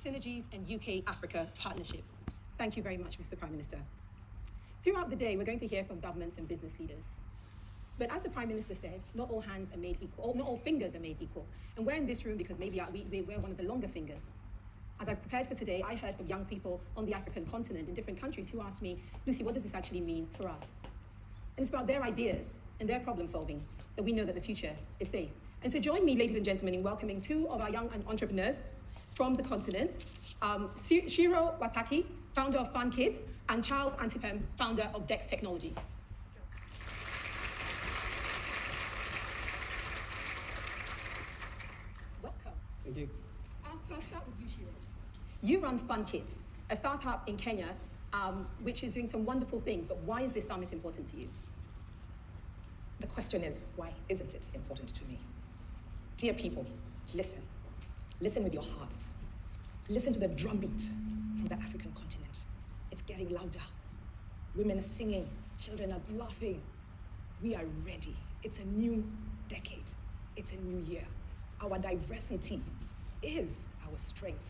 Synergies and UK-Africa Partnership. Thank you very much, Mr. Prime Minister. Throughout the day, we're going to hear from governments and business leaders. But as the Prime Minister said, not all hands are made equal, not all fingers are made equal. And we're in this room because maybe we're one of the longer fingers. As I prepared for today, I heard from young people on the African continent in different countries who asked me, Lucy, what does this actually mean for us? And it's about their ideas and their problem solving that we know that the future is safe. And so join me, ladies and gentlemen, in welcoming two of our young entrepreneurs from the continent, Shiro Wataki, founder of Fun Kids, and Charles Antipem, founder of Dex Technology. Welcome. Thank you. So I'll start with you, Shiro. You run Fun Kids, a startup in Kenya, which is doing some wonderful things, but why is this summit important to you? The question is, why isn't it important to me? Dear people, listen. Listen with your hearts. Listen to the drumbeat from the African continent. It's getting louder. Women are singing, children are laughing. We are ready. It's a new decade. It's a new year. Our diversity is our strength.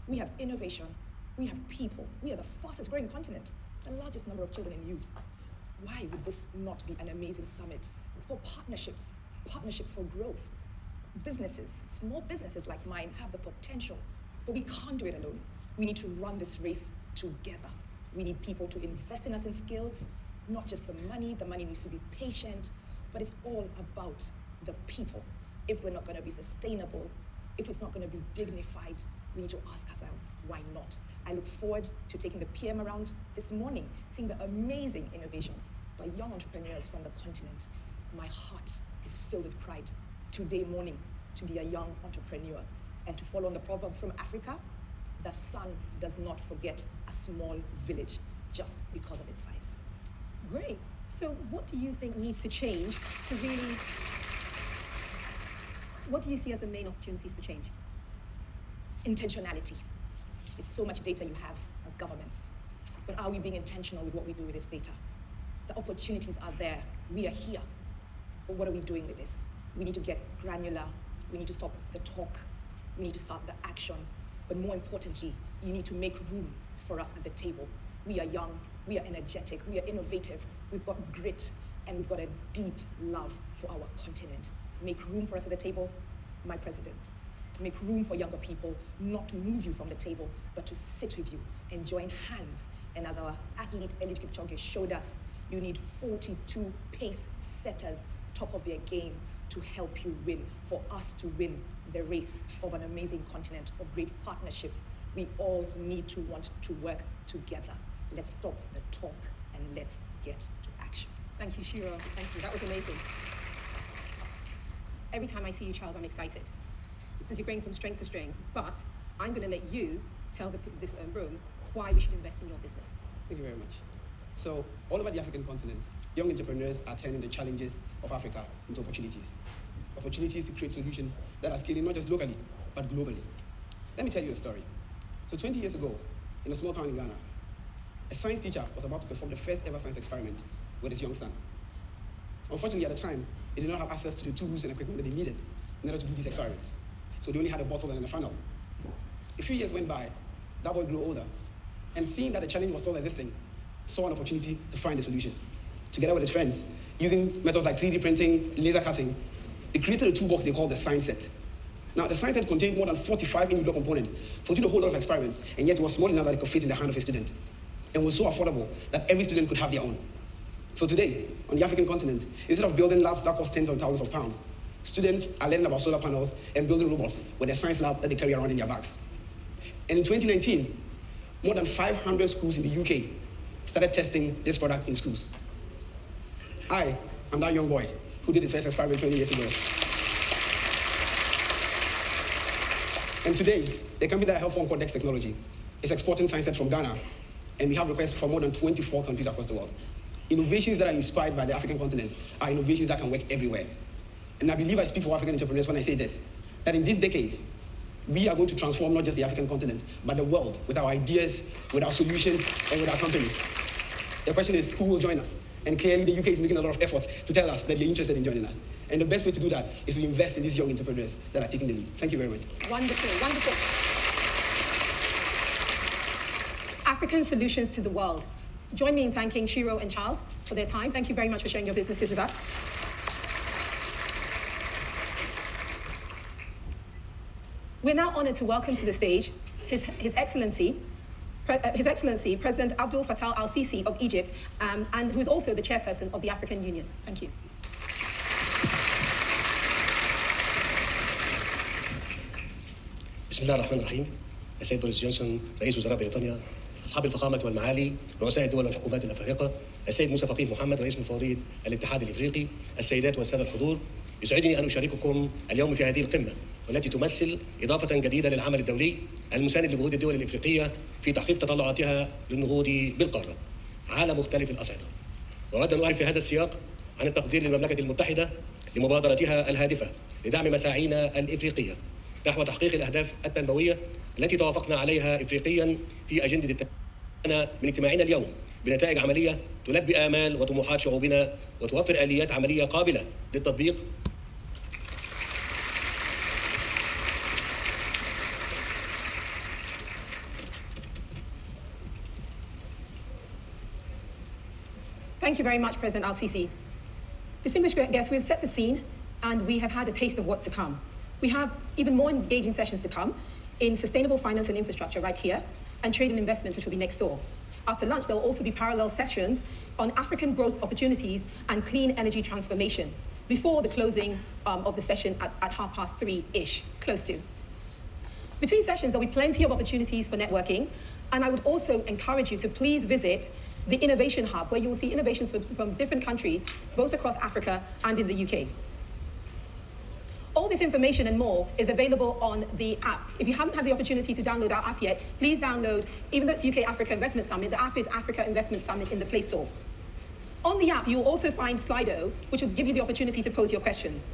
We have innovation. We have people. We are the fastest growing continent, the largest number of children and youth. Why would this not be an amazing summit for partnerships for growth? Businesses, small businesses like mine have the potential, but we can't do it alone. We need to run this race together. We need people to invest in us in skills, not just the money. The money needs to be patient, but it's all about the people. If we're not going to be sustainable, if it's not going to be dignified, we need to ask ourselves, why not? I look forward to taking the PM around this morning, seeing the amazing innovations by young entrepreneurs from the continent. My heart is filled with pride today morning to be a young entrepreneur and to follow on the proverbs from Africa. The sun does not forget a small village just because of its size. Great. So what do you think needs to change to really, what do you see as the main opportunities for change? Intentionality. There's so much data you have as governments, but are we being intentional with what we do with this data? The opportunities are there. We are here. But what are we doing with this? We need to get granular. We need to stop the talk. We need to start the action. But more importantly, you need to make room for us at the table. We are young, we are energetic, we are innovative, we've got grit, and we've got a deep love for our continent. Make room for us at the table, my president. Make room for younger people, not to move you from the table, but to sit with you and join hands. And as our athlete Eliud Kipchoge showed us, you need 42 pace setters, top of their game, to help you win, for us to win the race of an amazing continent of great partnerships. We all need to want to work together. Let's stop the talk and let's get to action. Thank you, Shiro. Thank you. That was amazing. Every time I see you, Charles, I'm excited because you're going from strength to strength. But I'm going to let you tell this room why we should invest in your business. Thank you very much. So, all over the African continent, young entrepreneurs are turning the challenges of Africa into opportunities. Opportunities to create solutions that are scaling not just locally, but globally. Let me tell you a story. So 20 years ago, in a small town in Ghana, a science teacher was about to perform the first ever science experiment with his young son. Unfortunately, at the time, they did not have access to the tools and equipment that they needed in order to do these experiments. So they only had a bottle and a funnel. A few years went by, that boy grew older, and seeing that the challenge was still existing, saw an opportunity to find a solution. Together with his friends, using methods like 3D printing, laser cutting, they created a toolbox they called the Science Set. Now, the Science Set contained more than 45 individual components for doing a whole lot of experiments, and yet it was small enough that it could fit in the hand of a student, and was so affordable that every student could have their own. So today, on the African continent, instead of building labs that cost tens of thousands of pounds, students are learning about solar panels and building robots with a science lab that they carry around in their bags. And in 2019, more than 500 schools in the UK started testing this product in schools. I am that young boy who did his first experiment 20 years ago. And today, the company that I help form called Dex Technology is exporting science sets from Ghana, and we have requests from more than 24 countries across the world. Innovations that are inspired by the African continent are innovations that can work everywhere. And I believe I speak for African entrepreneurs when I say this, that in this decade, we are going to transform not just the African continent, but the world with our ideas, with our solutions, and with our companies. The question is, who will join us? And clearly, the UK is making a lot of efforts to tell us that they're interested in joining us. And the best way to do that is to invest in these young entrepreneurs that are taking the lead. Thank you very much. Wonderful, wonderful. African Solutions to the World. Join me in thanking Shiro and Charles for their time. Thank you very much for sharing your businesses with us. We're now honored to welcome to the stage His Excellency, President Abdel Fattah al-Sisi of Egypt, and who is also the chairperson of the African Union. Thank you. بسم الله الرحمن الرحيم. السيد بوريس جونسون رئيس وزراء بريطانيا، أصحاب الفخامة والمعالي، رؤساء الدول والحكومات الأفارقة، السيد موسى فقيه محمد رئيس مفوضية الاتحاد الإفريقي، السيدات والسادة الحضور، يسعدني أن أشارككم اليوم في هذه القمة والتي تمثل إضافة جديدة للعمل الدولي المساند لجهود الدول الإفريقية في تحقيق تطلعاتها للنهوض بالقارة على مختلف الأصعدة. وأود أن أعرف في هذا السياق عن التقدير للمملكة المتحدة لمبادرتها الهادفة لدعم مساعينا الإفريقية نحو تحقيق الأهداف التنموية التي توافقنا عليها إفريقيا في أجندة التنمية من اجتماعنا اليوم بنتائج عملية تلبي آمال وطموحات شعوبنا وتوفر آليات عملية قابلة للتطبيق. Thank you very much, President al-Sisi. Distinguished guests, we've set the scene and we have had a taste of what's to come. We have even more engaging sessions to come in sustainable finance and infrastructure right here, and trade and investment, which will be next door. After lunch, there will also be parallel sessions on African growth opportunities and clean energy transformation before the closing of the session at 3:30-ish, close to. Between sessions, there'll be plenty of opportunities for networking, and I would also encourage you to please visit the Innovation Hub, where you will see innovations from different countries, both across Africa and in the UK. All this information and more is available on the app. If you haven't had the opportunity to download our app yet, please download, even though it's UK Africa Investment Summit, the app is Africa Investment Summit in the Play Store. On the app, you'll also find Slido, which will give you the opportunity to pose your questions.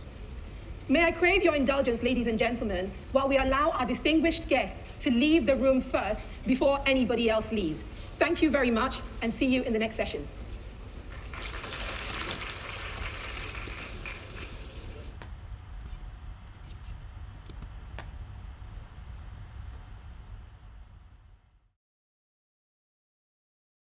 May I crave your indulgence, ladies and gentlemen, while we allow our distinguished guests to leave the room first before anybody else leaves. Thank you very much, and see you in the next session.